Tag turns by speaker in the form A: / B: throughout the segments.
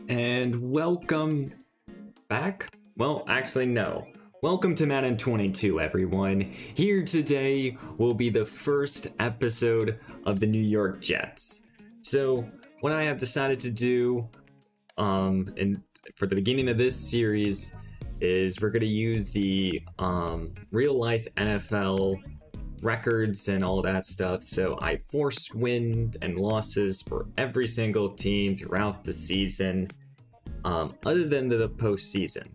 A: And welcome back. Well, actually, no. Welcome to Madden 22, everyone. Here today will be the first episode of the New York Jets. So, what I have decided to do, and for the beginning of this series, is we're going to use the real-life NFL records and all that stuff. So I forced wins and losses for every single team throughout the season, other than the postseason.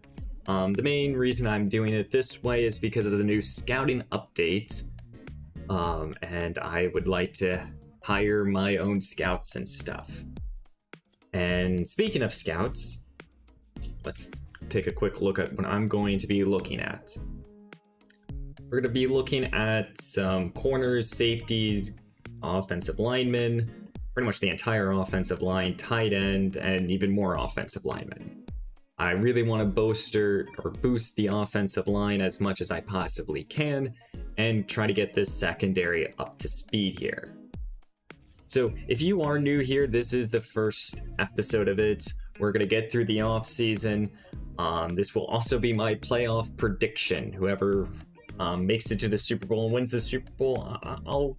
A: The main reason I'm doing it this way is because of the new scouting update, and I would like to hire my own scouts and stuff. And speaking of scouts, let's take a quick look at what I'm going to be looking at. We're going to be looking at some corners, safeties, offensive linemen, pretty much the entire offensive line, tight end, and even more offensive linemen. I really want to boost the offensive line as much as I possibly can and try to get this secondary up to speed here. So if you are new here, this is the first episode of it. We're going to get through the offseason. This will also be my playoff prediction. Whoever makes it to the Super Bowl and wins the Super Bowl,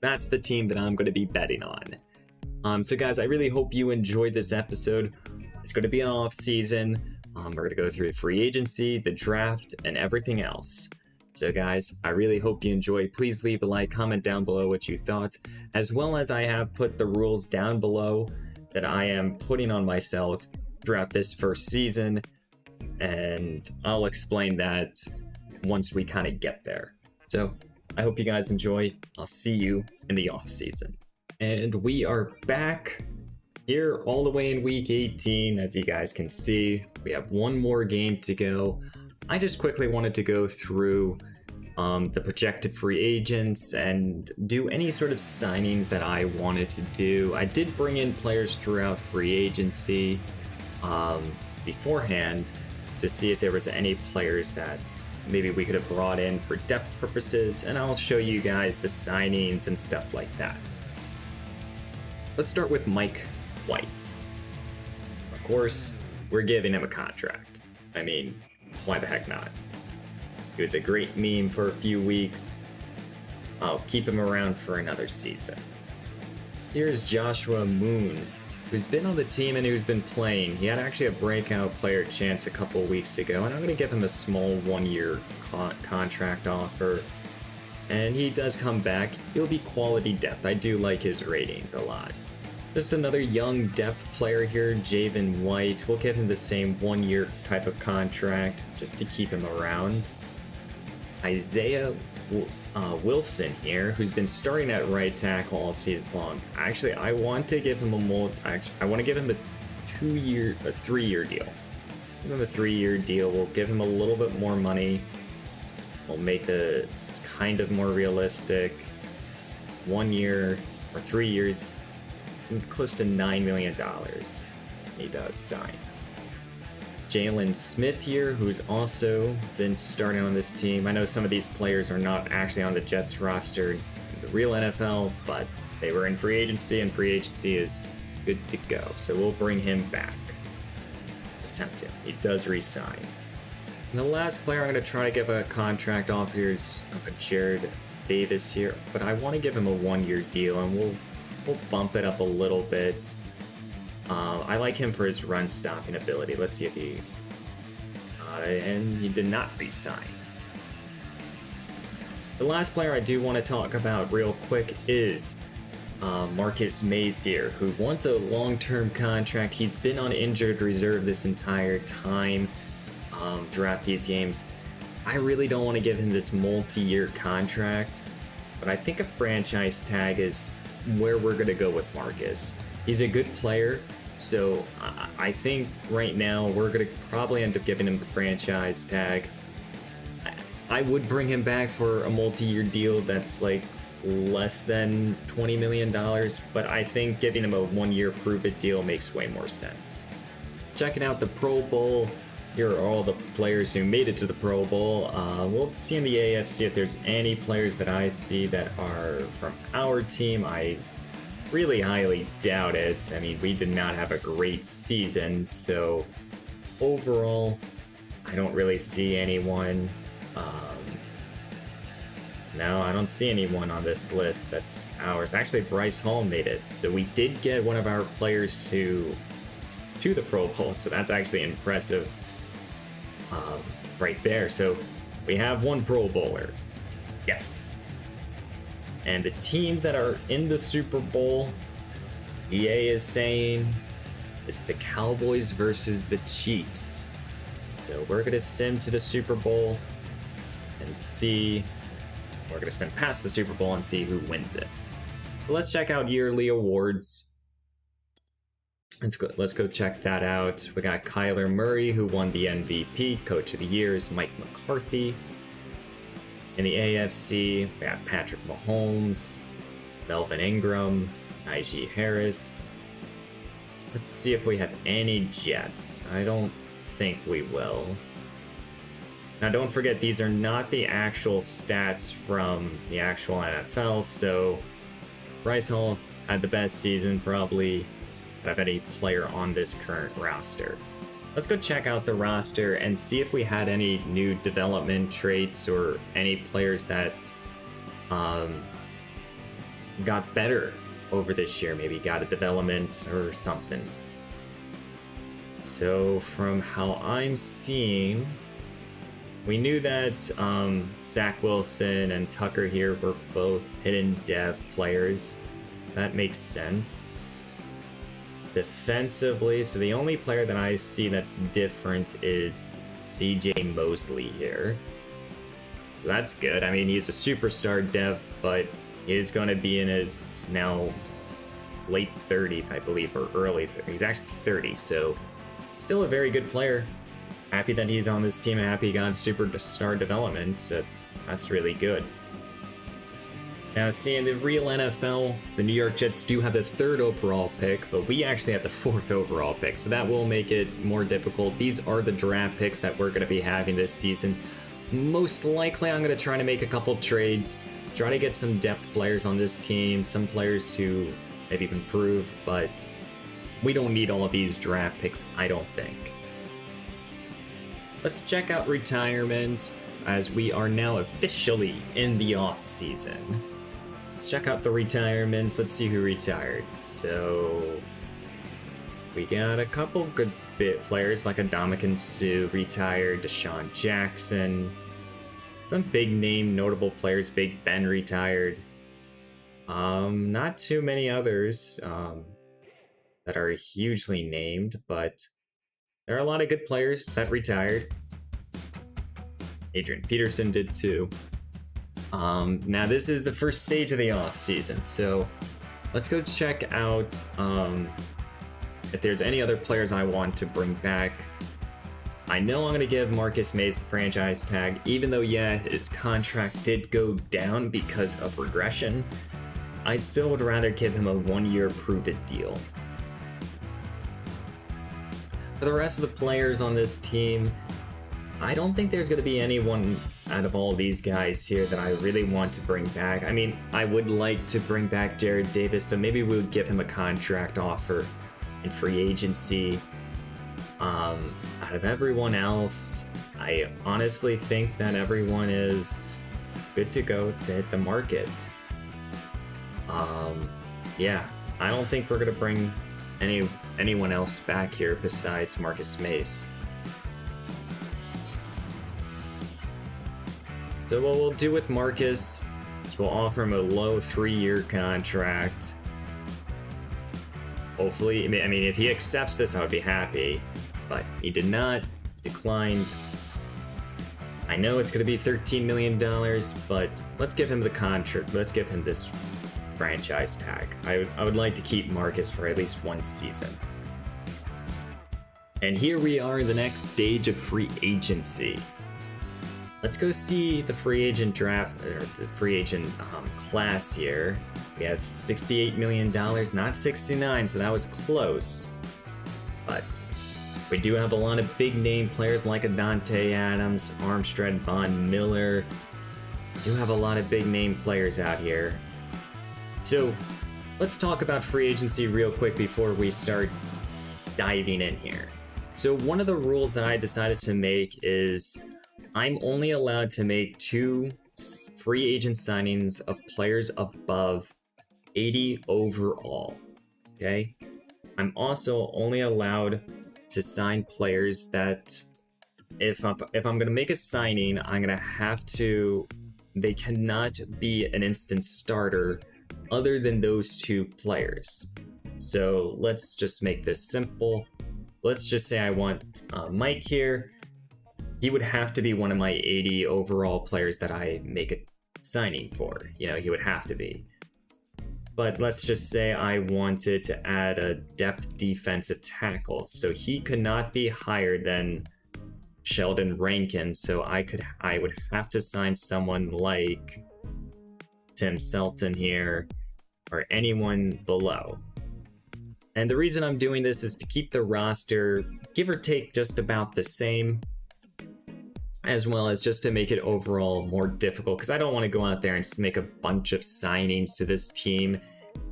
A: that's the team that I'm going to be betting on. So guys, I really hope you enjoyed this episode. It's going to be an off season. We're going to go through free agency, the draft, and everything else. So guys, I really hope you enjoy. Please leave a like, comment down below what you thought, as well as I have put the rules down below that I am putting on myself throughout this first season, and I'll explain that once we kind of get there. So I hope you guys enjoy. I'll see you in the off season. And we are back here all the way in week 18. As you guys can see, we have one more game to go. I just quickly wanted to go through the projected free agents and do any sort of signings that I wanted to do. I did bring in players throughout free agency beforehand to see if there was any players that maybe we could have brought in for depth purposes, and I'll show you guys the signings and stuff like that. Let's start with Mike White. Of course, we're giving him a contract. I mean, why the heck not? He was a great meme for a few weeks. I'll keep him around for another season. Here's Joshua Moon, who's been on the team and who's been playing. He had actually a breakout player chance a couple weeks ago, and I'm going to give him a small one-year contract offer. And he does come back. He'll be quality depth. I do like his ratings a lot. Just another young depth player here, Javen White. We'll give him the same one-year type of contract just to keep him around. Isaiah Wilson here, who's been starting at right tackle all season long. Actually, I want to give him I want to give him a 3-year deal. Give him a 3-year deal. We'll give him a little bit more money. We'll make this kind of more realistic. 1 year or 3 years, close to $9 million. He does sign. Jalen Smith here, who's also been starting on this team. I know some of these players are not actually on the Jets roster in the real NFL, but they were in free agency, and free agency is good to go. So we'll bring him back. Attempt him. He does re-sign. And the last player I'm going to try to give a contract off here is Jared Davis here, but I want to give him a 1-year deal, and we'll bump it up a little bit. I like him for his run-stopping ability. Let's see if he... and he did not re-sign. The last player I do want to talk about real quick is Marcus Mays here, who wants a long-term contract. He's been on injured reserve this entire time throughout these games. I really don't want to give him this multi-year contract, but I think a franchise tag is where we're going to go with Marcus. He's a good player, so I think right now we're going to probably end up giving him the franchise tag. I would bring him back for a multi-year deal that's like less than $20 million, but I think giving him a 1-year prove-it deal makes way more sense. Checking out the Pro Bowl, here are all the players who made it to the Pro Bowl. We'll see in the AFC if there's any players that I see that are from our team. I really highly doubt it. I mean, we did not have a great season, so overall, I don't really see anyone. No, I don't see anyone on this list that's ours. Actually, Bryce Hall made it, so we did get one of our players to the Pro Bowl, so that's actually impressive right there. So we have one Pro Bowler. Yes. And the teams that are in the Super Bowl, EA is saying it's the Cowboys versus the Chiefs. So we're going to sim to the Super Bowl and see. We're going to sim past the Super Bowl and see who wins it. But let's check out yearly awards. Let's go check that out. We got Kyler Murray, who won the MVP. Coach of the Year is Mike McCarthy. In the AFC, we got Patrick Mahomes, Melvin Ingram, Najee Harris. Let's see if we have any Jets. I don't think we will. Now, don't forget, these are not the actual stats from the actual NFL, so Bryce Hall had the best season probably of any player on this current roster. Let's go check out the roster and see if we had any new development traits or any players that got better over this year, maybe got a development or something. So from how I'm seeing, we knew that Zach Wilson and Tucker here were both hidden dev players. That makes sense. Defensively, so the only player that I see that's different is CJ Mosley here. So that's good. I mean, he's a superstar dev, but he's going to be in his now late 30s, I believe, or early 30s. He's actually 30, so still a very good player. Happy that he's on this team and happy he got superstar development, so that's really good. Now, seeing the real NFL, the New York Jets do have the 3rd overall pick, but we actually have the 4th overall pick, so that will make it more difficult. These are the draft picks that we're going to be having this season. Most likely, I'm going to try to make a couple trades, try to get some depth players on this team, some players to maybe improve, but we don't need all of these draft picks, I don't think. Let's check out retirement, as we are now officially in the off-season. Let's check out the retirements. Let's see who retired. So we got a couple good bit players like Ndamukong Suh retired, Deshaun Jackson. Some big name notable players. Big Ben retired. Not too many others that are hugely named, but there are a lot of good players that retired. Adrian Peterson did too. Now this is the first stage of the off season, so let's go check out if there's any other players I want to bring back. I know I'm going to give Marcus Mays the franchise tag, even though, yeah, his contract did go down because of regression. I still would rather give him a 1-year prove-it deal. For the rest of the players on this team, I don't think there's going to be anyone out of all these guys here that I really want to bring back. I mean, I would like to bring back Jared Davis, but maybe we would give him a contract offer in free agency. Out of everyone else, I honestly think that everyone is good to go to hit the market. Yeah, I don't think we're going to bring anyone else back here besides Marcus Mays. So what we'll do with Marcus is we'll offer him a low 3-year contract. Hopefully, I mean, if he accepts this, I would be happy. But he did not, declined. I know it's going to be $13 million, but let's give him the contract. Let's give him this franchise tag. I would like to keep Marcus for at least 1 season. And here we are in the next stage of free agency. Let's go see the free agent draft, or the free agent class here. We have $68 million, not 69, so that was close. But we do have a lot of big name players like Adante Adams, Armstead, Von Miller. We do have a lot of big name players out here. So let's talk about free agency real quick before we start diving in here. So one of the rules that I decided to make is I'm only allowed to make 2 free agent signings of players above 80 overall, okay? I'm also only allowed to sign players that if I'm going to make a signing, I'm going to have to, they cannot be an instant starter other than those 2 players. So let's just make this simple. Let's just say I want Mike here. He would have to be one of my 80 overall players that I make a signing for. You know, he would have to be. But let's just say I wanted to add a depth defensive tackle. So he could not be higher than Sheldon Rankin. So I would have to sign someone like Tim Selton here or anyone below. And the reason I'm doing this is to keep the roster, give or take, just about the same, as well as just to make it overall more difficult, because I don't want to go out there and make a bunch of signings to this team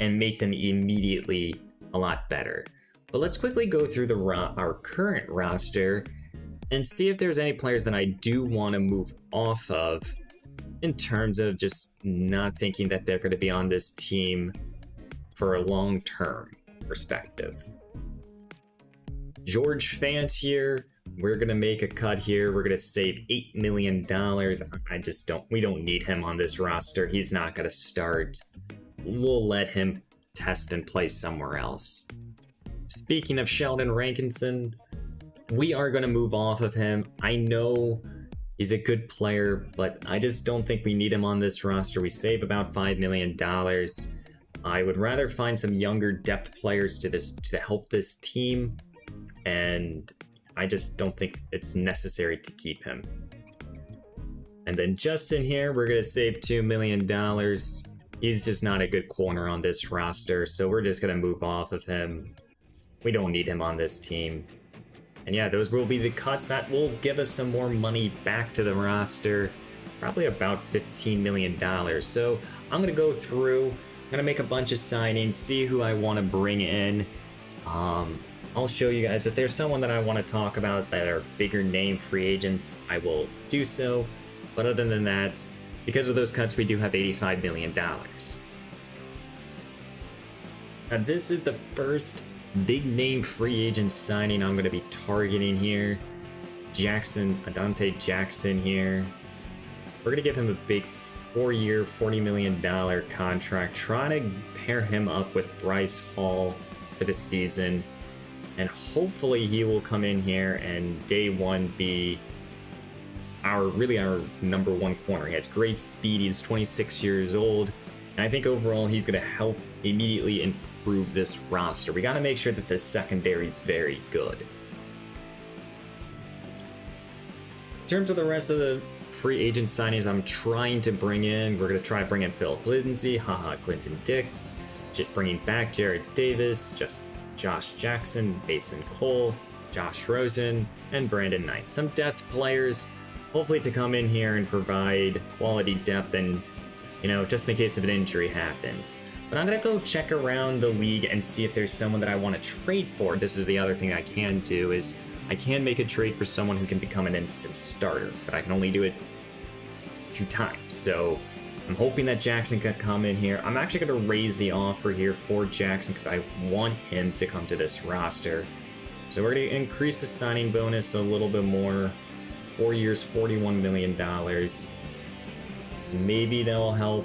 A: and make them immediately a lot better. But let's quickly go through our current roster and see if there's any players that I do want to move off of in terms of just not thinking that they're going to be on this team for a long-term perspective. George Fant here. We're going to make a cut here. We're going to save $8 million. We don't need him on this roster. He's not going to start. We'll let him test and play somewhere else. Speaking of Sheldon Rankinson, we are going to move off of him. I know he's a good player, but I just don't think we need him on this roster. We save about $5 million. I would rather find some younger depth players to help this team, and I just don't think it's necessary to keep him. And then Justin here, we're going to save $2 million. He's just not a good corner on this roster, so we're just going to move off of him. We don't need him on this team. And yeah, those will be the cuts. That will give us some more money back to the roster, probably about $15 million. So I'm going to go through, I'm going to make a bunch of signings, see who I want to bring in. I'll show you guys if there's someone that I want to talk about that are bigger name free agents, I will do so. But other than that, because of those cuts, we do have $85 million. Now this is the first big name free agent signing I'm going to be targeting here. Adante Jackson here. We're going to give him a big 4-year, $40 million contract, trying to pair him up with Bryce Hall for the season. And hopefully he will come in here and day one be our number 1 corner. He has great speed. He's 26 years old. And I think overall he's going to help immediately improve this roster. We got to make sure that the secondary is very good. In terms of the rest of the free agent signings I'm trying to bring in, we're going to try to bring in Philip Lindsay, Clinton Dix, bringing back Jared Davis, Josh Jackson, Mason Cole, Josh Rosen, and Brandon Knight. Some depth players, hopefully to come in here and provide quality depth and, just in case of an injury happens. But I'm going to go check around the league and see if there's someone that I want to trade for. This is the other thing I can do, is I can make a trade for someone who can become an instant starter, but I can only do it 2 times. So I'm hoping that Jackson can come in here. I'm actually going to raise the offer here for Jackson because I want him to come to this roster. So we're going to increase the signing bonus a little bit more. 4 years, $41 million. Maybe that'll help.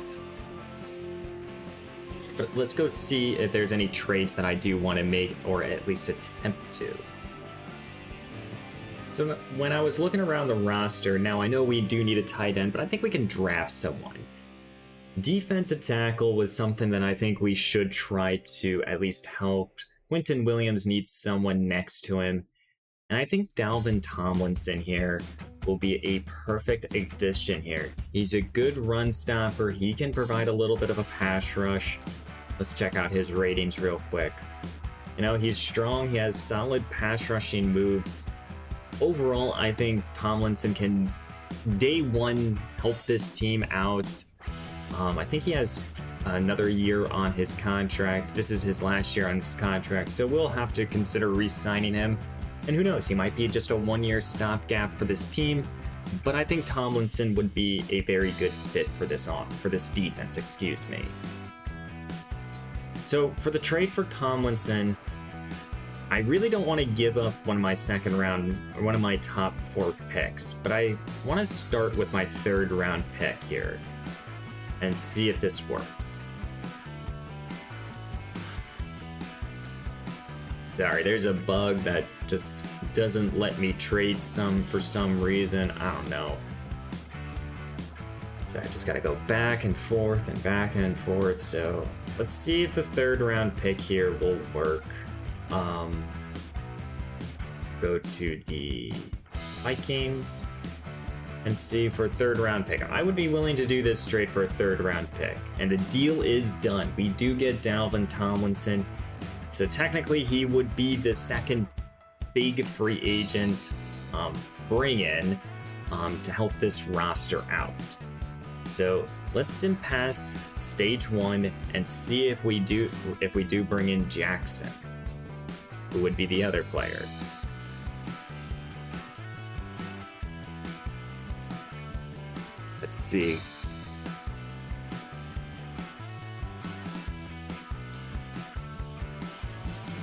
A: But let's go see if there's any trades that I do want to make, or at least attempt to. So when I was looking around the roster, now I know we do need a tight end, but I think we can draft someone. Defensive tackle was something that I think we should try to at least help. Quentin Williams needs someone next to him. And I think Dalvin Tomlinson here will be a perfect addition here. He's a good run stopper. He can provide a little bit of a pass rush. Let's check out his ratings real quick. He's strong. He has solid pass rushing moves. Overall, I think Tomlinson can day one help this team out. I think he has another year on his contract. This is his last year on his contract, so we'll have to consider re-signing him. And who knows, he might be just a one-year stopgap for this team. But I think Tomlinson would be a very good fit for this defense, excuse me. So for the trade for Tomlinson, I really don't want to give up one of my second round or one of my top 4 picks, but I want to start with my 3rd round pick here and see if this works. Sorry, there's a bug that just doesn't let me trade some for some reason. I don't know. So I just gotta go back and forth and back and forth. So let's see if the 3rd round pick here will work. Go to the Vikings and see for 3rd round pick. I would be willing to do this trade for a 3rd round pick. And the deal is done. We do get Dalvin Tomlinson. So technically he would be the 2nd big free agent bring in to help this roster out. So let's sim past stage 1 and see if we do bring in Jackson, who would be the other player. Let's see.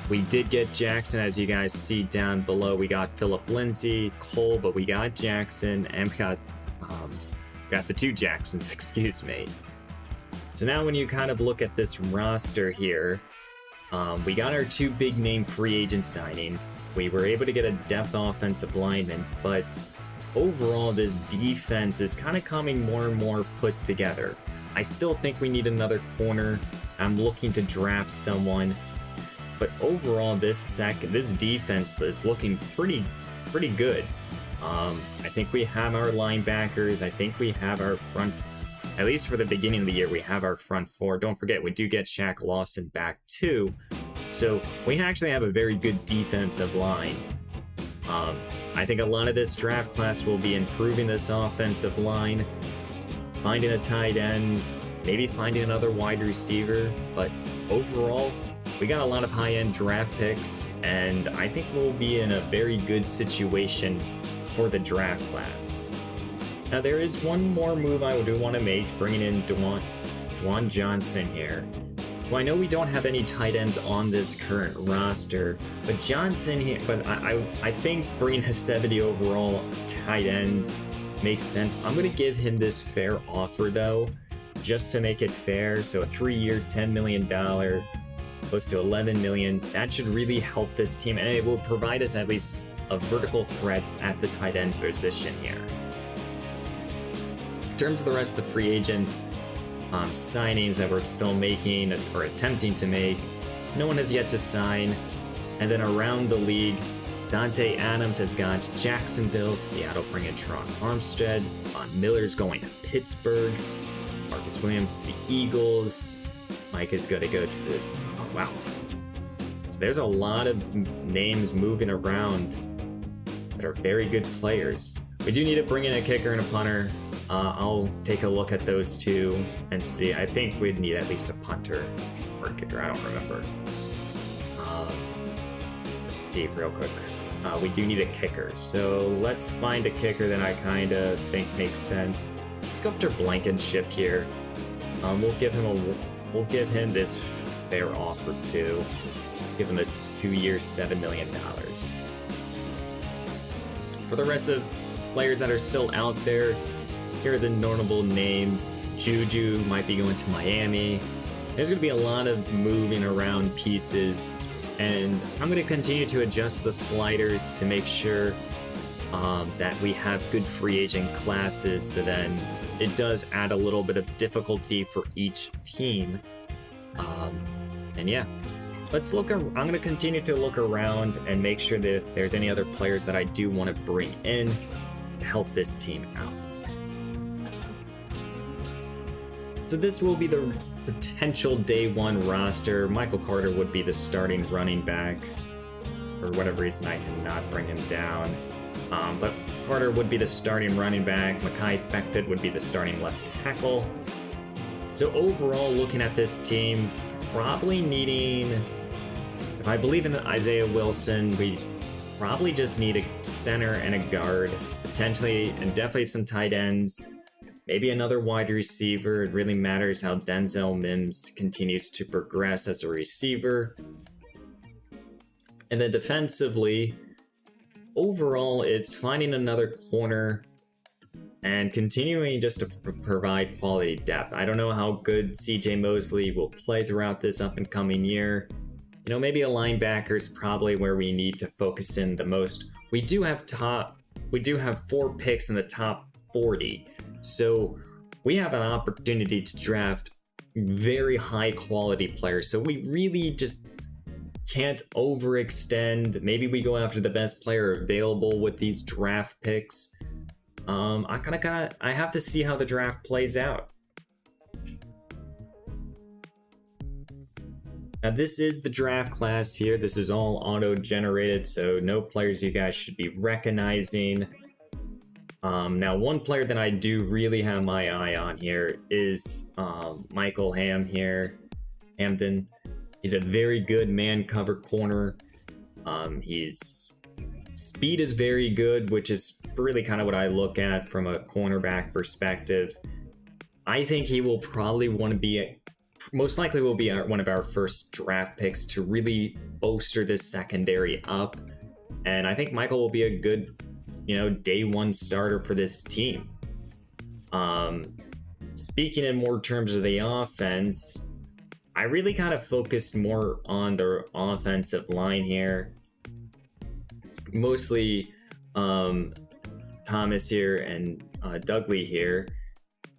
A: We did get Jackson, as you guys see down below. We got Phillip Lindsay, Cole, but we got Jackson, and we got the 2 Jacksons, excuse me. So now when you kind of look at this roster here, we got our 2 big name free agent signings. We were able to get a depth offensive lineman, but overall this defense is kind of coming more and more put together. I still think we need another corner. I'm looking to draft someone. But overall, this defense is looking pretty good. I think we have our linebackers. I think we have our front, at least for the beginning of the year, we have our front 4. Don't forget, we do get Shaq Lawson back too. So we actually have a very good defensive line. I think a lot of this draft class will be improving this offensive line, finding a tight end, maybe finding another wide receiver. But overall, we got a lot of high-end draft picks, and I think we'll be in a very good situation for the draft class. Now, there is one more move I do want to make, bringing in Dwan Johnson here. Well, I know we don't have any tight ends on this current roster, but Johnson here, but I think bringing a 70 overall tight end makes sense. I'm going to give him this fair offer, though, just to make it fair. So a 3-year, $10 million, close to $11 million. That should really help this team, and it will provide us at least a vertical threat at the tight end position here. In terms of the rest of the free agent signings that we're still making or attempting to make, no one has yet to sign. And then around the league, Dante Adams has gone to Jacksonville, Seattle bringing Teron Armstead, Von Miller's going to Pittsburgh, Marcus Williams to the Eagles, Mike is going to go to the... Oh, wow. So there's a lot of names moving around that are very good players. We do need to bring in a kicker and a punter. I'll take a look at those two and see. I think we'd need at least a punter or a kicker. I don't remember. Let's see real quick. We do need a kicker. So let's find a kicker that I kind of think makes sense. Let's go after Blankenship here. We'll give him this fair offer too. Give him a 2 years, $7 million. For the rest of players that are still out there, here are the notable names. Juju might be going to Miami. There's going to be a lot of moving around pieces, and I'm going to continue to adjust the sliders to make sure that we have good free agent classes, so then it does add a little bit of difficulty for each team. And yeah, let's look. I'm going to continue to look around and make sure that if there's any other players that I do want to bring in to help this team out. So this will be the potential day one roster. Michael Carter would be the starting running back. For whatever reason, I cannot bring him down. But Carter would be the starting running back. Mekhi Becton would be the starting left tackle. So overall, looking at this team, probably needing, if I believe in Isaiah Wilson, we probably just need a center and a guard, potentially, and definitely some tight ends. Maybe another wide receiver. It really matters how Denzel Mims continues to progress as a receiver. And then defensively, overall, it's finding another corner and continuing just to provide quality depth. I don't know how good CJ Mosley will play throughout this up and coming year. You know, maybe a linebacker is probably where we need to focus in the most. We do have 4 picks in the top 40. So we have an opportunity to draft very high quality players. So we really just can't overextend. Maybe we go after the best player available with these draft picks. I have to see how the draft plays out. Now this is the draft class here. This is all auto-generated, so no players you guys should be recognizing. Now one player that I do really have my eye on here is Michael Hamden. He's a very good man cover corner. His speed is very good, which is really kind of what I look at from a cornerback perspective. I think he will probably want to be, most likely will be one of our first draft picks to really bolster this secondary up. And I think Michael will be a good, day one starter for this team. Speaking in more terms of the offense, I really kind of focused more on the offensive line here. Mostly Thomas here and Dudley here.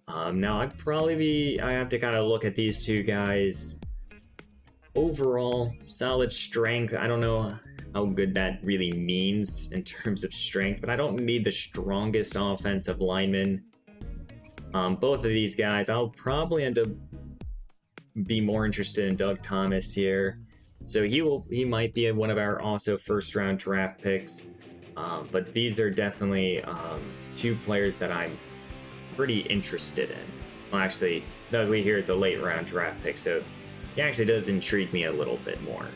A: Now I have to kind of look at these two guys. Overall, solid strength. I don't know how good that really means in terms of strength, but I don't need the strongest offensive lineman. Both of these guys, I'll probably end up be more interested in Doug Thomas here. So he might be one of our also first round draft picks. But these are definitely 2 players that I'm pretty interested in. Well, actually, Dudley here is a late round draft pick, so he actually does intrigue me a little bit more.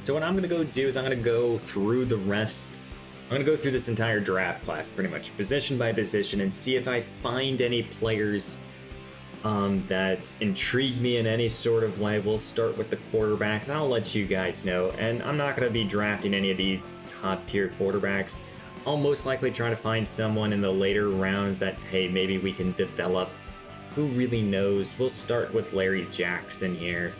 A: So what I'm going to go do is I'm going to go through this entire draft class pretty much position by position and see if I find any players that intrigue me in any sort of way. We'll start with the quarterbacks. I'll let you guys know, and I'm not going to be drafting any of these top tier quarterbacks. I'll most likely try to find someone in the later rounds that, hey, maybe we can develop. Who really knows? We'll start with Larrbearxd here.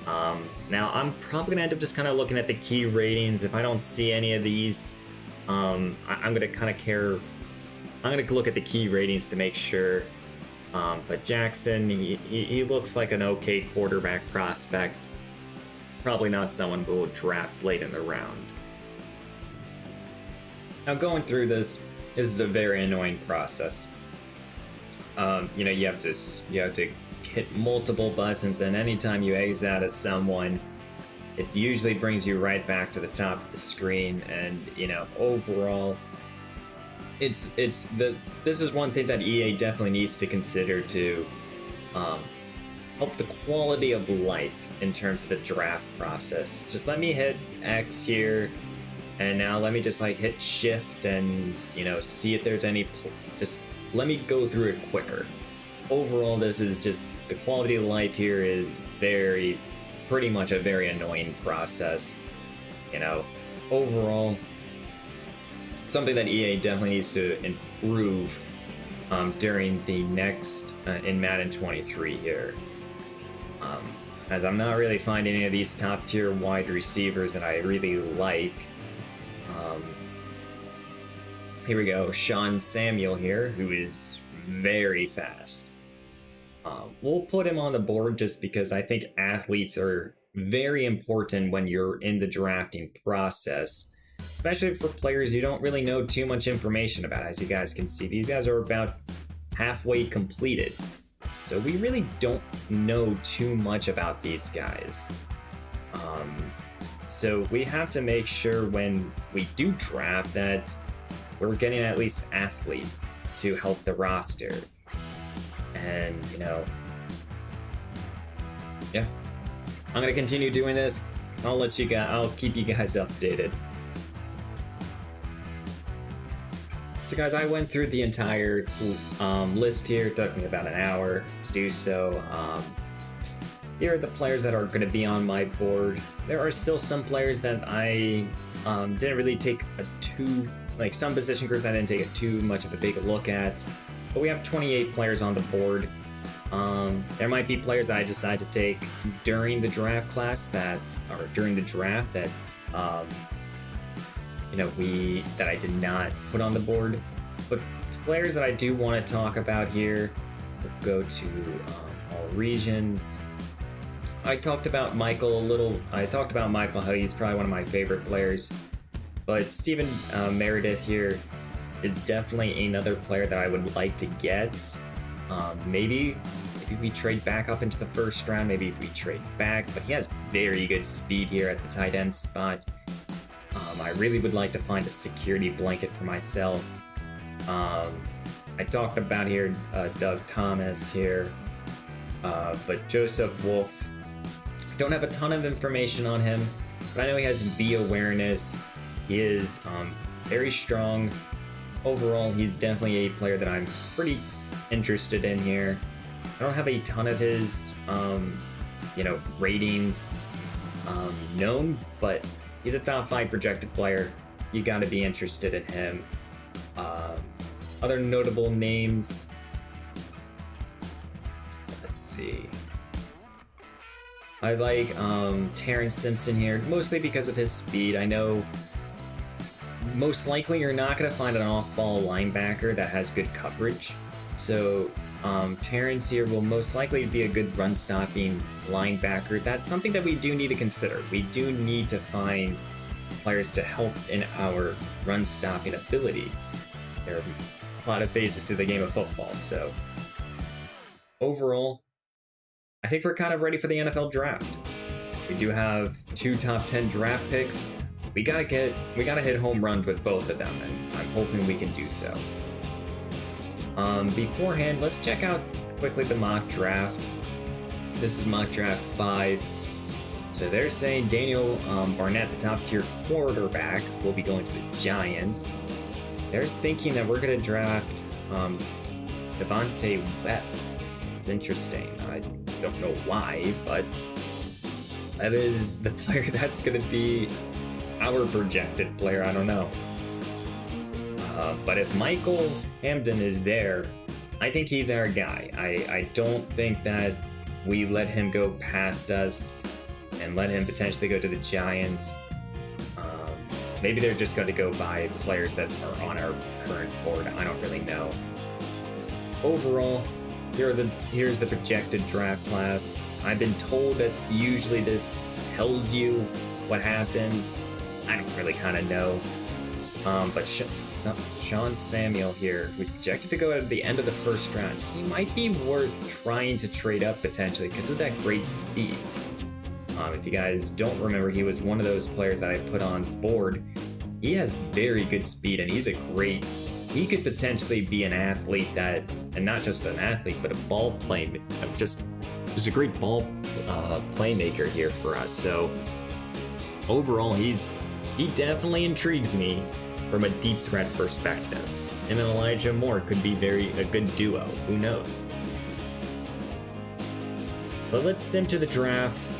A: Now I'm probably gonna end up just kind of looking at the key ratings. If I don't see any of these, I'm gonna look at the key ratings to make sure. But Jackson, he looks like an okay quarterback prospect. Probably not someone who will draft late in the round. Now going through this is a very annoying process. You have to hit multiple buttons, then anytime you exit out of someone, it usually brings you right back to the top of the screen. And overall, this is one thing that EA definitely needs to consider to help the quality of life in terms of the draft process. Just let me hit X here, and now let me just hit Shift and see if there's any. Just let me go through it quicker. Overall, this is just the quality of life here is pretty much a very annoying process. Overall, something that EA definitely needs to improve during the next in Madden 23 here. As I'm not really finding any of these top tier wide receivers that I really like. Here we go, Sean Samuel here, who is very fast. We'll put him on the board just because I think athletes are very important when you're in the drafting process, especially for players you don't really know too much information about. As you guys can see, these guys are about halfway completed. So we really don't know too much about these guys. So we have to make sure when we do draft that we're getting at least athletes to help the roster. And, you know, yeah, I'm gonna continue doing this. I'll keep you guys updated. So guys, I went through the entire list here. It took me about an hour to do so. Here are the players that are going to be on my board. There are still some players that I didn't really take some position groups I didn't take too much of a big look at. But we have 28 players on the board. There might be players that I decide to take during the draft class that I did not put on the board. But players that I do want to talk about here, we'll go to all regions. I talked about Michael a little. I talked about Michael, how he's probably one of my favorite players. But Steven Meredith here is definitely another player that I would like to get. Maybe we trade back up into the first round. Maybe we trade back, but he has very good speed here at the tight end spot. I really would like to find a security blanket for myself. I talked about here Doug Thomas here, but Joseph Wolf, don't have a ton of information on him, but I know he has B awareness. He is very strong. Overall, he's definitely a player that I'm pretty interested in here. I don't have a ton of his ratings known, but he's a top 5 projected player. You got to be interested in him. Other notable names. Let's see. I like Terrence Simpson here, mostly because of his speed. I know most likely you're not going to find an off-ball linebacker that has good coverage. So Terrence here will most likely be a good run-stopping linebacker. That's something that we do need to consider. We do need to find players to help in our run-stopping ability. There are a lot of phases to the game of football, so overall, I think we're kind of ready for the NFL draft. We do have 2 top 10 draft picks. We gotta hit home runs with both of them, and I'm hoping we can do so. Beforehand, let's check out quickly the mock draft. This is mock draft 5. So they're saying Daniel Barnett, the top tier quarterback, will be going to the Giants. They're thinking that we're gonna draft Devontae Webb. It's interesting. I don't know why, but that is the player that's gonna be our projected player. I don't know. But if Michael Hamden is there, I think he's our guy. I don't think that we let him go past us and let him potentially go to the Giants. Maybe they're just going to go by players that are on our current board. I don't really know. Overall, here's the projected draft class. I've been told that usually this tells you what happens. I don't really kind of know. But Sean Samuel here, who's projected to go at the end of the first round, he might be worth trying to trade up potentially because of that great speed. If you guys don't remember, he was one of those players that I put on board. He has very good speed, and he could potentially be an athlete and not just an athlete, but a ball play, just a great ball playmaker here for us. So overall, he definitely intrigues me from a deep threat perspective. Him and Elijah Moore could be a good duo. Who knows? But let's sim to the draft.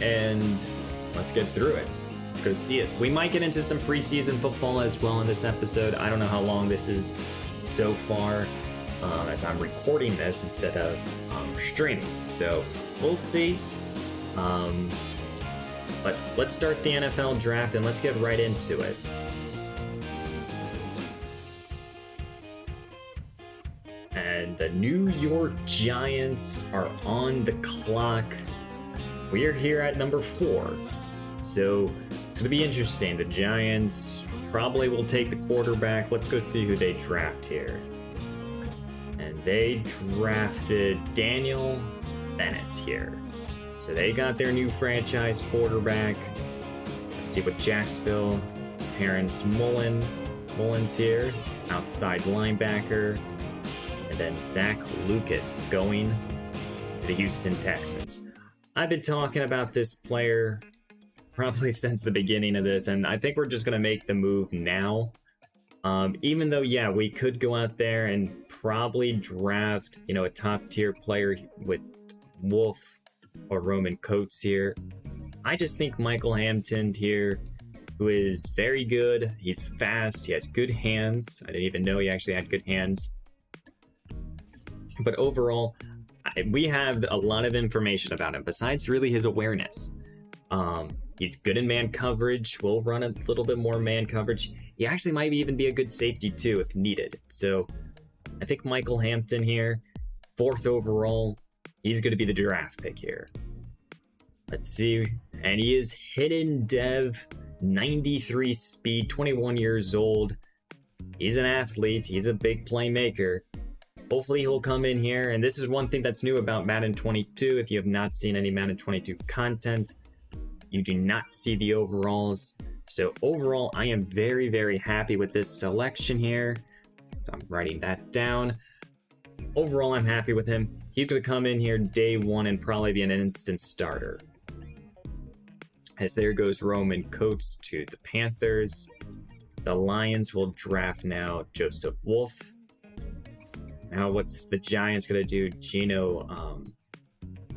A: And let's get through it. Let's go see it. We might get into some preseason football as well in this episode. I don't know how long this is so far, as I'm recording this instead of streaming. So we'll see. But let's start the NFL draft and let's get right into it. And the New York Giants are on the clock. We are here at number 4. So it's going to be interesting. The Giants probably will take the quarterback. Let's go see who they draft here. And they drafted Daniel Bennett here. So they got their new franchise quarterback. Let's see what Jacksonville Terrence Mullins here, outside linebacker. And then Zach Lucas going to the Houston Texans. I've been talking about this player probably since the beginning of this, and I think we're just going to make the move now. Even though, yeah, we could go out there and probably draft, a top-tier player with Wolf or Roman Coates here. I just think Michael Hampton here, who is very good. He's fast. He has good hands. I didn't even know he actually had good hands. But overall, we have a lot of information about him, besides really his awareness. He's good in man coverage. We'll run a little bit more man coverage. He actually might even be a good safety too if needed. So I think Michael Hampton here, 4th overall, he's going to be the draft pick here. Let's see. And he is hidden dev, 93 speed, 21 years old. He's an athlete. He's a big playmaker. Hopefully he'll come in here. And this is one thing that's new about Madden 22. If you have not seen any Madden 22 content, you do not see the overalls. So overall, I am very, very happy with this selection here. So I'm writing that down. Overall, I'm happy with him. He's going to come in here day one and probably be an instant starter. As there goes Roman Coates to the Panthers. The Lions will draft now Joseph Wolf. Now what's the Giants going to do? Gino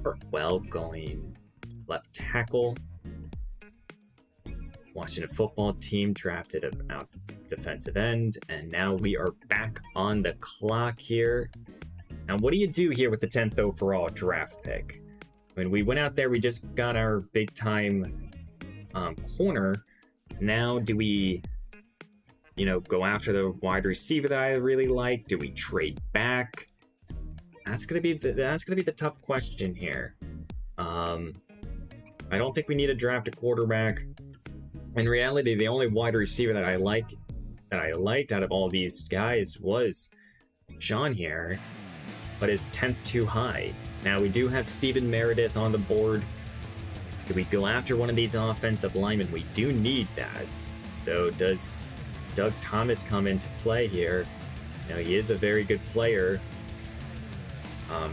A: Burwell going left tackle. Washington football team drafted out defensive end, and now we are back on the clock here. Now, what do you do here with the 10th overall draft pick? When we went out there, we just got our big time corner. Now, do we, go after the wide receiver that I really like? Do we trade back? That's gonna be the tough question here. I don't think we need to draft a quarterback. In reality, the only wide receiver that I liked out of all these guys was Sean here, but is 10th too high. Now we do have Steven Meredith on the board. Do we go after one of these offensive linemen? We do need that. So does Doug Thomas come into play here? He is a very good player.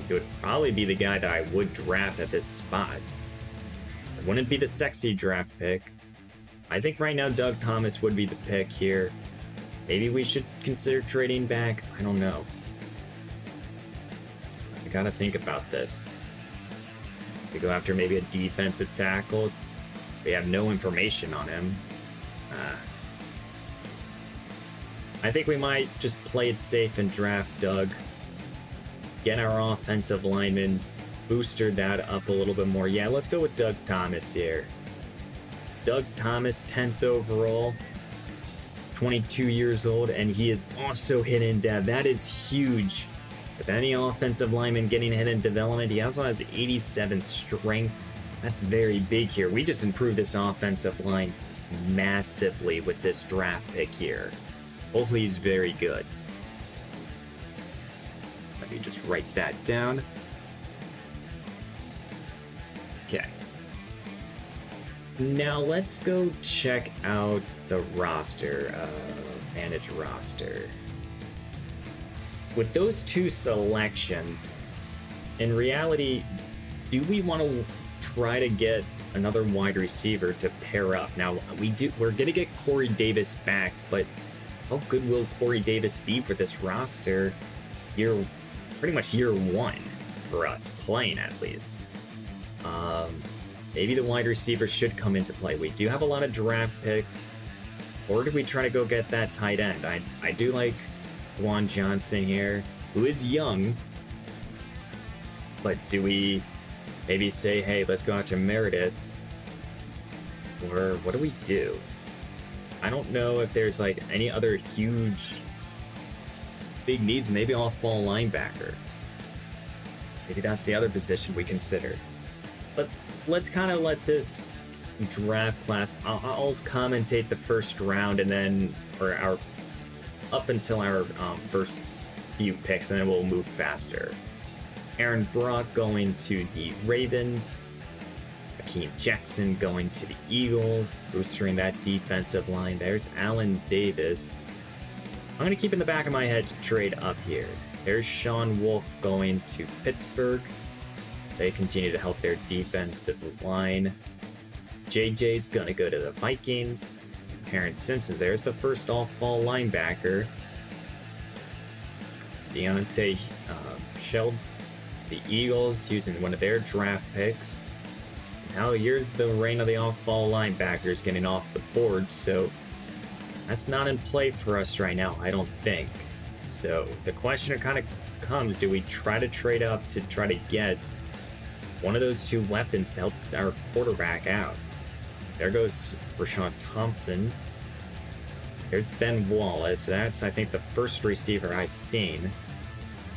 A: He would probably be the guy that I would draft at this spot. It wouldn't be the sexy draft pick. I think right now Doug Thomas would be the pick here. Maybe we should consider trading back. I don't know. I gotta think about this. We go after maybe a defensive tackle. We have no information on him. I think we might just play it safe and draft Doug. Get our offensive lineman, booster that up a little bit more. Yeah, let's go with Doug Thomas here. Doug Thomas, 10th overall, 22 years old, and he is also hidden dev. That is huge. With any offensive lineman getting hidden development, he also has 87 strength. That's very big here. We just improved this offensive line massively with this draft pick here. Hopefully he's very good. Let me just write that down. Okay. Now let's go check out the roster, manage roster. With those two selections, in reality, do we want to try to get another wide receiver to pair up? Now we're gonna get Corey Davis back, but how good will Corey Davis be for this roster? Pretty much year one for us playing, at least. Maybe the wide receiver should come into play. We do have a lot of draft picks. Or do we try to go get that tight end? I do like Juwan Johnson here, who is young. But do we maybe say, hey, let's go after Meredith? Or what do we do? I don't know if there's like any other huge big needs. Maybe off-ball linebacker. Maybe that's the other position we consider. But let's kind of let this draft class, I'll commentate the first round and then, or up until our first few picks, and then we'll move faster. Aaron Brock going to the Ravens. Akeem Jackson going to the Eagles, boosting that defensive line. There's Allen Davis. I'm going to keep in the back of my head to trade up here. There's Sean Wolf going to Pittsburgh. They continue to help their defensive line. JJ's going to go to the Vikings. Terrence Simpson, there's the first off-ball linebacker. Deontay Schultz, the Eagles, using one of their draft picks. Now here's the reign of the off-ball linebackers getting off the board, so that's not in play for us right now, I don't think. So the question kind of comes, do we try to trade up to try to get one of those two weapons to help our quarterback out? There goes Rashawn Thompson. There's Ben Wallace. That's, I think, the first receiver I've seen.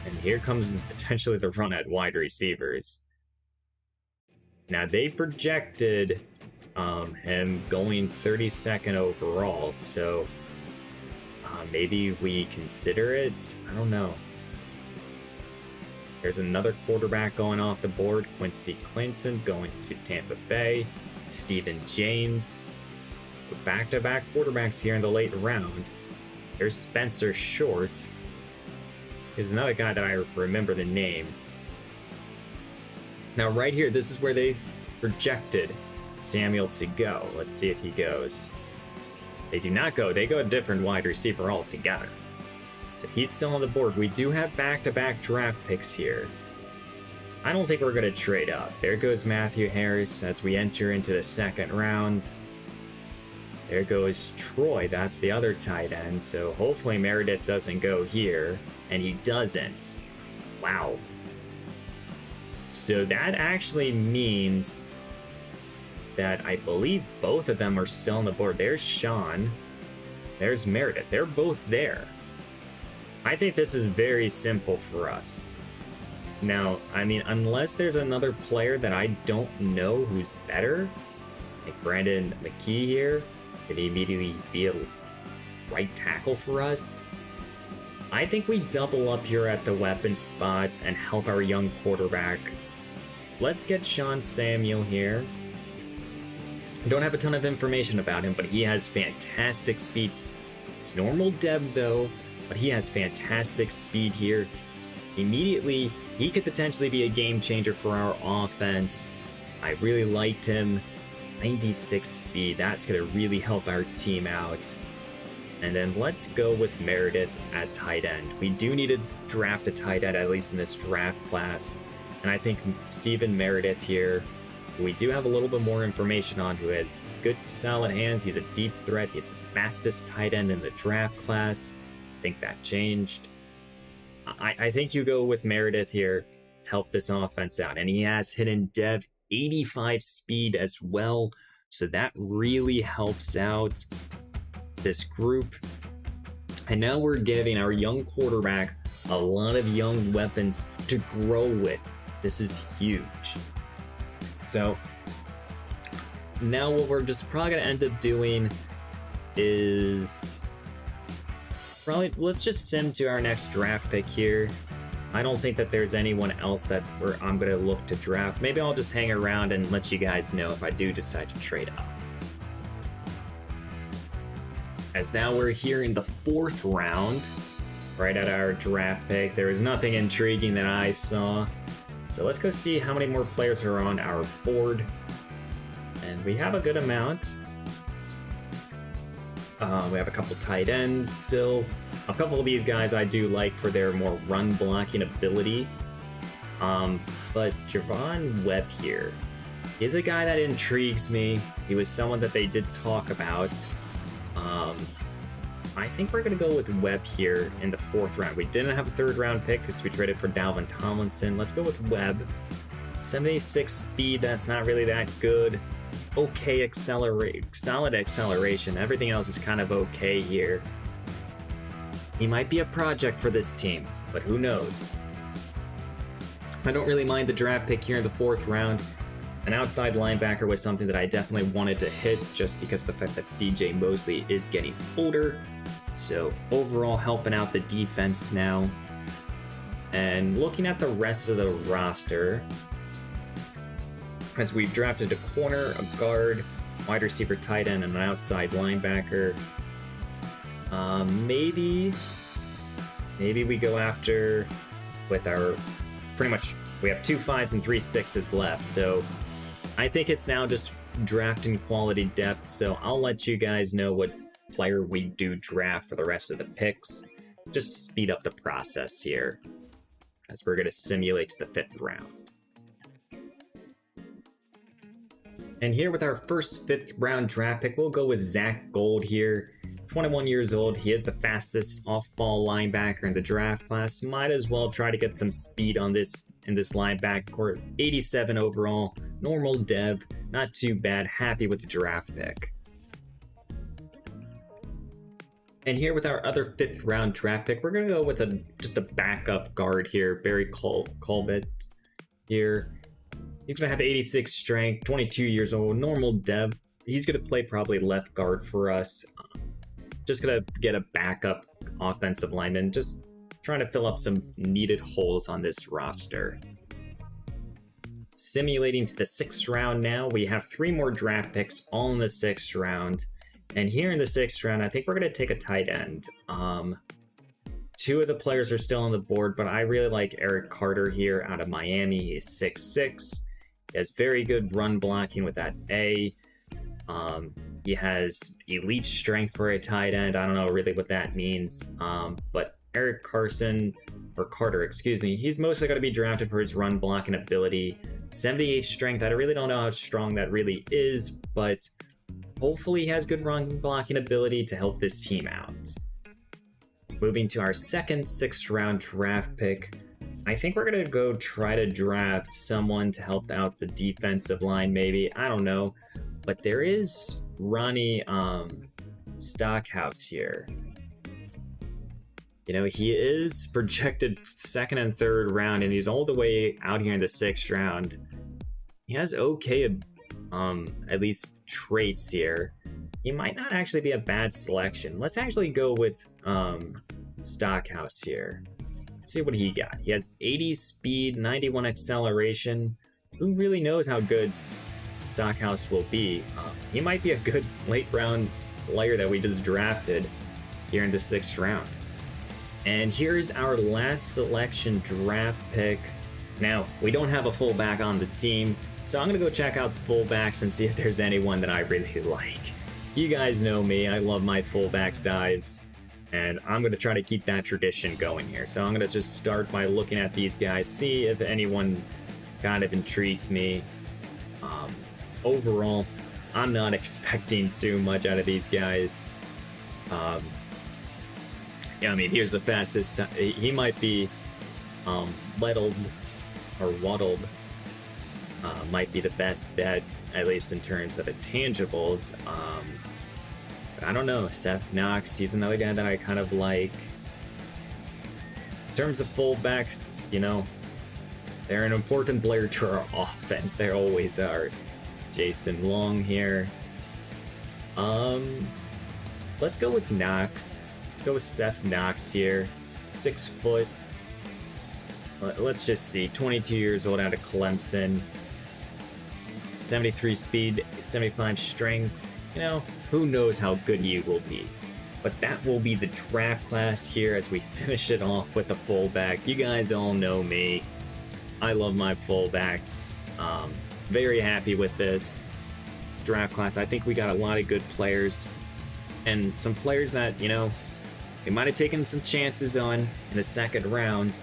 A: And here comes potentially the run at wide receivers. Now, they projected him going 32nd overall, so maybe we consider it? I don't know. There's another quarterback going off the board. Quincy Clinton going to Tampa Bay. Stephen James. Back-to-back quarterbacks here in the late round. There's Spencer Short. There's another guy that I remember the name. Now right here, this is where they projected Samuel to go. Let's see if he goes. They do not go. They go a different wide receiver altogether. So he's still on the board. We do have back-to-back draft picks here. I don't think we're going to trade up. There goes Matthew Harris as we enter into the second round. There goes Troy. That's the other tight end. So hopefully Meredith doesn't go here. And he doesn't. Wow. So that actually means that I believe both of them are still on the board. There's Sean. There's Meredith. They're both there. I think this is very simple for us. Now, I mean, unless there's another player that I don't know who's better, like Brandon McKee here, could he immediately be a right tackle for us? I think we double up here at the weapon spot and help our young quarterback. Let's get Sean Samuel here. I don't have a ton of information about him, but he has fantastic speed. It's normal dev though, but he has fantastic speed here. Immediately, he could potentially be a game changer for our offense. I really liked him. 96 speed, that's going to really help our team out. And then let's go with Meredith at tight end. We do need to draft a tight end, at least in this draft class. And I think Stephen Meredith here, who we do have a little bit more information on, who has good, solid hands. He's a deep threat. He's the fastest tight end in the draft class. I think that changed. I think you go with Meredith here to help this offense out. And he has hidden dev 85 speed as well. So that really helps out this group. And now we're giving our young quarterback a lot of young weapons to grow with. This is huge. So now what we're just probably going to end up doing is probably, let's just sim to our next draft pick here. I don't think that there's anyone else that I'm going to look to draft. Maybe I'll just hang around and let you guys know if I do decide to trade up. As now we're here in the 4th round, right at our draft pick. There is nothing intriguing that I saw. So let's go see how many more players are on our board. And we have a good amount. We have a couple tight ends still. A couple of these guys I do like for their more run blocking ability. But Javon Webb here is a guy that intrigues me. He was someone that they did talk about. I think we're going to go with Webb here in the 4th round. We didn't have a 3rd round pick because we traded for Dalvin Tomlinson. Let's go with Webb. 76 speed, that's not really that good. Okay, solid acceleration. Everything else is kind of okay here. He might be a project for this team, but who knows? I don't really mind the draft pick here in the 4th round. An outside linebacker was something that I definitely wanted to hit just because of the fact that CJ Mosley is getting older. So overall helping out the defense now. And looking at the rest of the roster, as we've drafted a corner, a guard, wide receiver, tight end, and an outside linebacker. Maybe we go after with our pretty much, we have 2 5s and 3 6s left, so I think it's now just drafting quality depth. So I'll let you guys know what player we do draft for the rest of the picks, just to speed up the process here, as we're going to simulate to the 5th round. And here with our first 5th round draft pick, we'll go with Zach Gold here. 21 years old, he is the fastest off-ball linebacker in the draft class. Might as well try to get some speed on this in this linebacker court. 87 overall, normal dev, not too bad, happy with the draft pick. And here with our other 5th round draft pick, we're going to go with just a backup guard here, Barry Colbert here. He's going to have 86 strength, 22 years old, normal dev. He's going to play probably left guard for us. Just going to get a backup offensive lineman, just trying to fill up some needed holes on this roster. Simulating to the 6th round now, we have 3 more draft picks all in the 6th round. And here in the 6th round, I think we're going to take a tight end. 2 of the players are still on the board, but I really like Eric Carter here out of Miami. He's 6'6". He has very good run blocking with that A. He has elite strength for a tight end. I don't know really what that means. But Eric Carter, excuse me, he's mostly going to be drafted for his run blocking ability. 78 strength. I really don't know how strong that really is, but hopefully he has good run blocking ability to help this team out. Moving to our second 6th round draft pick, I think we're going to go try to draft someone to help out the defensive line maybe. I don't know. But there is Ronnie Stockhouse here. You know, he is projected 2nd and 3rd round, and he's all the way out here in the 6th round. He has okay, at least traits here. He might not actually be a bad selection. Let's actually go with Stockhouse here. Let's see what he got. He has 80 speed, 91 acceleration. Who really knows how good Stockhouse will be? He might be a good late round player that we just drafted here in the 6th round. And here's our last selection draft pick. Now, we don't have a fullback on the team, so I'm gonna go check out the fullbacks and see if there's anyone that I really like. You guys know me, I love my fullback dives, and I'm gonna try to keep that tradition going here. So I'm gonna just start by looking at these guys, see if anyone kind of intrigues me. Overall, I'm not expecting too much out of these guys. Yeah, I mean, here's the fastest. He might be waddled. Might be the best bet, at least in terms of intangibles. But I don't know. Seth Knox, he's another guy that I kind of like. In terms of fullbacks, you know, they're an important player to our offense. They always are. Jason Long here. Let's go with Knox. Let's go with Seth Knox here. 6 foot. Let's just see. 22 years old out of Clemson. 73 speed, 75 strength. You know, who knows how good he will be. But that will be the draft class here as we finish it off with a fullback. You guys all know me. I love my fullbacks. Very happy with this draft class. I think we got a lot of good players and some players that, you know, we might have taken some chances on in the 2nd round.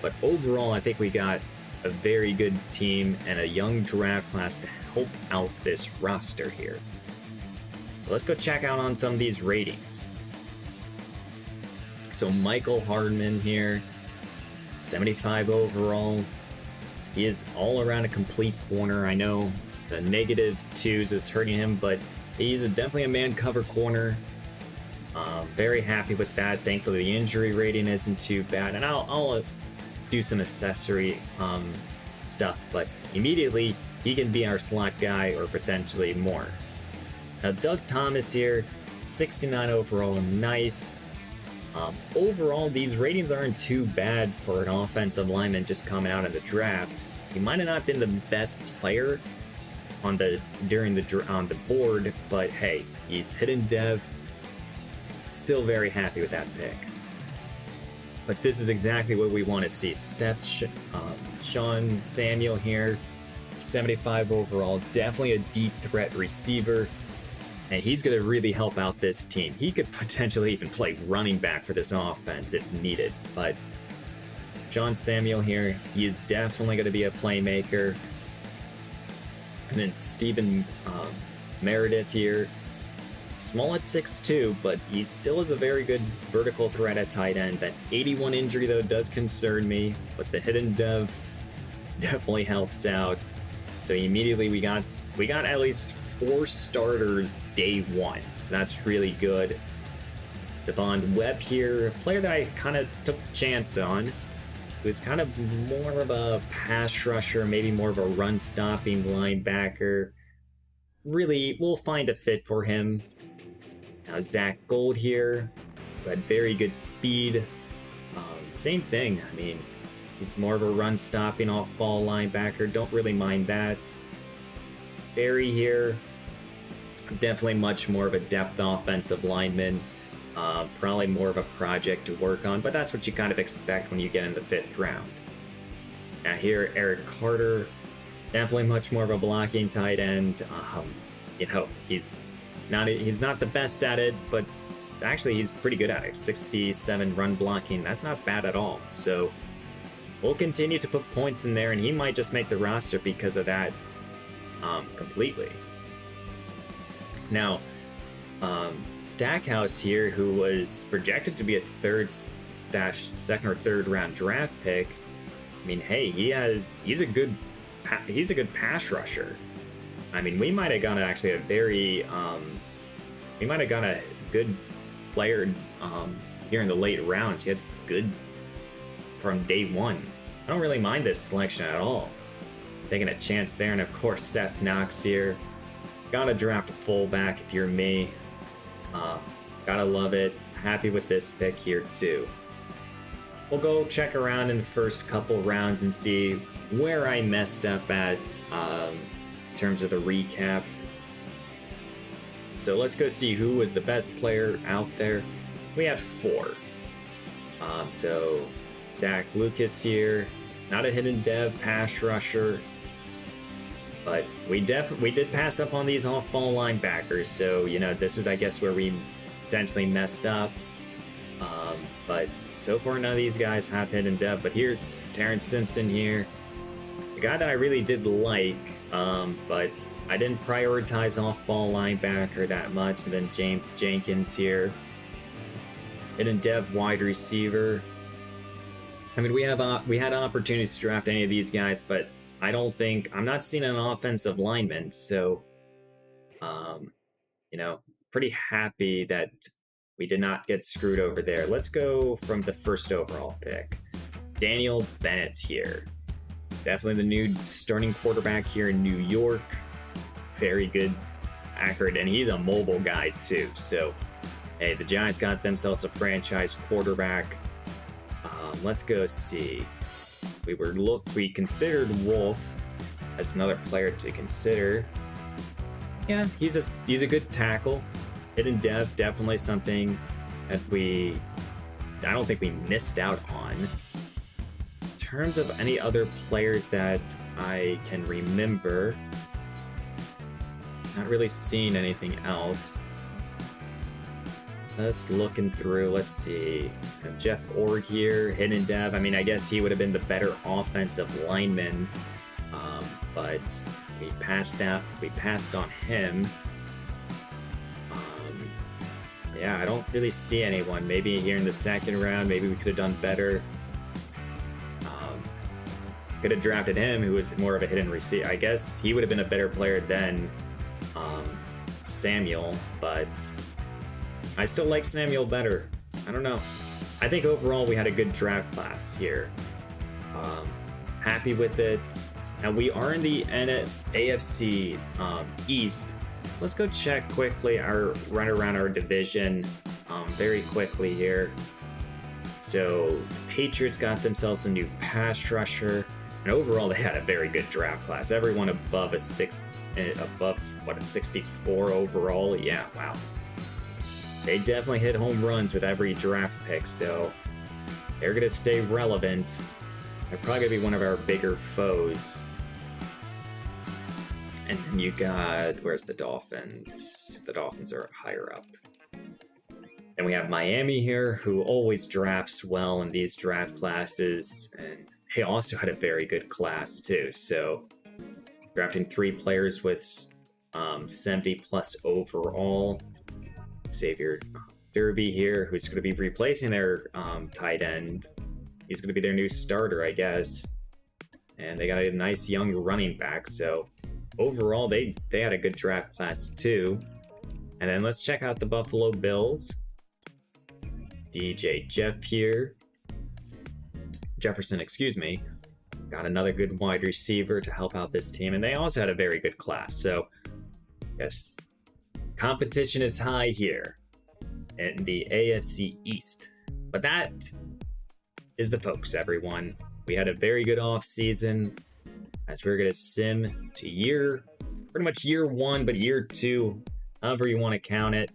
A: But overall, I think we got a very good team and a young draft class to help out this roster here. So let's go check out on some of these ratings. So Michael Hardman here, 75 overall. He is all around a complete corner. I know the -2s is hurting him, but he's definitely a man cover corner. Very happy with that. Thankfully, the injury rating isn't too bad, and I'll do some accessory stuff, but immediately he can be our slot guy or potentially more. Now, Doug Thomas here, 69 overall, nice. Overall, these ratings aren't too bad for an offensive lineman just coming out of the draft. He might have not been the best player on the board, but hey, he's hidden dev. Still very happy with that pick. But this is exactly what we want to see. Sean Samuel here, 75 overall, definitely a deep threat receiver, and he's going to really help out this team. He could potentially even play running back for this offense if needed, but Sean Samuel here, he is definitely going to be a playmaker. And then Stephen Meredith here, small at 6'2", but he still is a very good vertical threat at tight end. That 81 injury, though, does concern me, but the hidden dev definitely helps out. So immediately we got at least 4 starters day 1, so that's really good. Devon Webb here, a player that I kind of took a chance on, who's kind of more of a pass rusher, maybe more of a run-stopping linebacker. Really, we'll find a fit for him. Now Zach Gold here, who had very good speed. Same thing, I mean, he's more of a run-stopping off-ball linebacker. Don't really mind that. Barry here, definitely much more of a depth offensive lineman. Probably more of a project to work on, but that's what you kind of expect when you get in the 5th round. Now here, Eric Carter, definitely much more of a blocking tight end. You know, he's not the best at it, but actually he's pretty good at it. 67 run blocking, that's not bad at all. So we'll continue to put points in there, and he might just make the roster because of that completely. Now, Stackhouse here, who was projected to be a second or third round draft pick. I mean, hey, he's a good pass rusher. I mean, we might have got actually a good player here in the late rounds. He has good from day 1. I don't really mind this selection at all. Taking a chance there, and of course Seth Knox here. Gotta draft a fullback if you're me. Gotta love it. Happy with this pick here too. We'll go check around in the first couple rounds and see where I messed up at in terms of the recap. So let's go see who was the best player out there. We had 4. So Zach Lucas here, not a hidden dev pass rusher, but we did pass up on these off-ball linebackers. So you know, this is, I guess, where we potentially messed up. But so far none of these guys have hidden dev. But here's Terrence Simpson here, the guy that I really did like, but I didn't prioritize off-ball linebacker that much. And then James Jenkins here, hidden dev wide receiver. I mean, we had opportunities to draft any of these guys, but I'm not seeing an offensive lineman, so you know, pretty happy that we did not get screwed over there. Let's go from the first overall pick. Daniel Bennett here. Definitely the new starting quarterback here in New York. Very good, accurate, and he's a mobile guy too. So, hey, the Giants got themselves a franchise quarterback. Let's go see. We considered Wolf as another player to consider. Yeah, he's a good tackle. Hidden dev, definitely something that I don't think we missed out on. In terms of any other players that I can remember, not really seeing anything else. Just looking through, let's see. Jeff Org here, hidden dev. I mean, I guess he would have been the better offensive lineman, but we passed on him. Yeah, I don't really see anyone. Maybe here in the second round, maybe we could have done better. Could have drafted him, who was more of a hidden receiver. I guess he would have been a better player than Samuel, but I still like Samuel better. I don't know. I think overall we had a good draft class here. Happy with it. Now we are in the AFC East. Let's go check quickly run around our division very quickly here. So the Patriots got themselves a new pass rusher. And overall, they had a very good draft class. Everyone above a 64 overall. Yeah, wow. They definitely hit home runs with every draft pick, so they're gonna stay relevant. They're probably gonna be one of our bigger foes. And then you got, where's the Dolphins? The Dolphins are higher up. And we have Miami here, who always drafts well in these draft classes, and they also had a very good class too. So drafting 3 players with 70 plus overall. Xavier Derby here, who's going to be replacing their tight end. He's going to be their new starter, I guess. And they got a nice young running back. So overall, they had a good draft class too. And then let's check out the Buffalo Bills. DJ Jefferson, excuse me. Got another good wide receiver to help out this team. And they also had a very good class. So, yes, competition is high here in the AFC East. But that is the folks, everyone. We had a very good offseason as we're going to sim to pretty much year 1, but year 2, however you want to count it.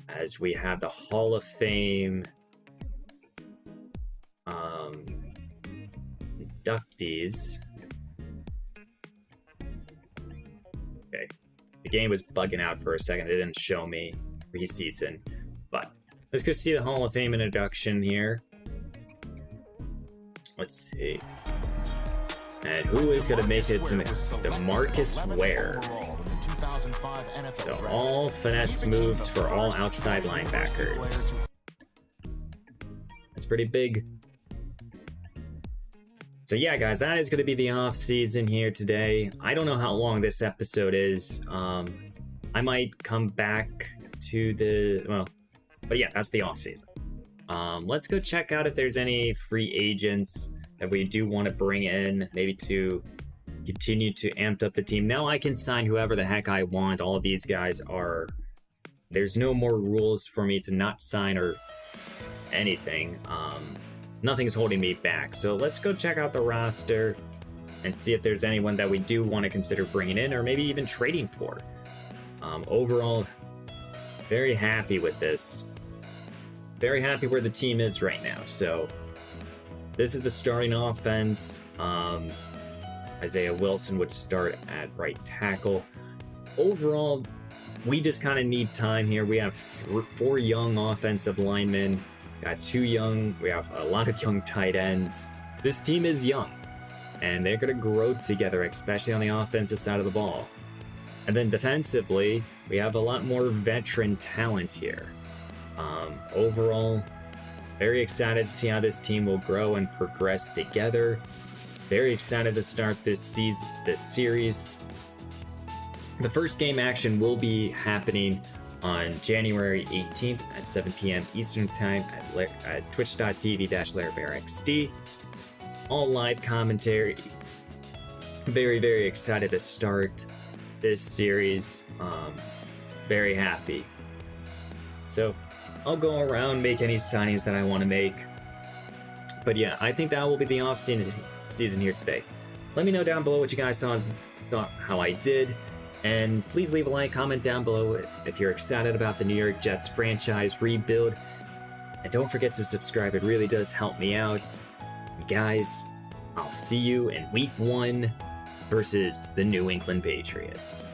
A: As we have the Hall of Fame inductees. Okay, the game was bugging out for a second. It didn't show me preseason, but let's go see the Hall of Fame introduction here. Let's see. And who is going to make it to DeMarcus Ware? So all finesse moves for all outside linebackers. That's pretty big. So yeah, guys, that is going to be the off season here today. I don't know how long this episode is. I might come back to but yeah, that's the off season. Let's go check out if there's any free agents that we do want to bring in, maybe to continue to amp up the team. Now I can sign whoever the heck I want. All of these guys are... There's no more rules for me to not sign or anything. Nothing's holding me back. So let's go check out the roster and see if there's anyone that we do want to consider bringing in or maybe even trading for. Overall, very happy with this. Very happy where the team is right now. So this is the starting offense. Isaiah Wilson would start at right tackle. Overall, we just kind of need time here. We have 4 young offensive linemen. Got 2 young. We have a lot of young tight ends. This team is young, and they're going to grow together, especially on the offensive side of the ball. And then defensively, we have a lot more veteran talent here. Overall, very excited to see how this team will grow and progress together. Very excited to start this series. The first game action will be happening on January 18th at 7 p.m. Eastern Time at twitch.tv/Larrbearxd. All live commentary. Very, very excited to start this series. Very happy. So I'll go around, make any signings that I want to make. But yeah, I think that will be the off-season here today. Let me know down below what you guys thought how I did. And please leave a like, comment down below if you're excited about the New York Jets franchise rebuild. And don't forget to subscribe, it really does help me out. And guys, I'll see you in week 1 versus the New England Patriots.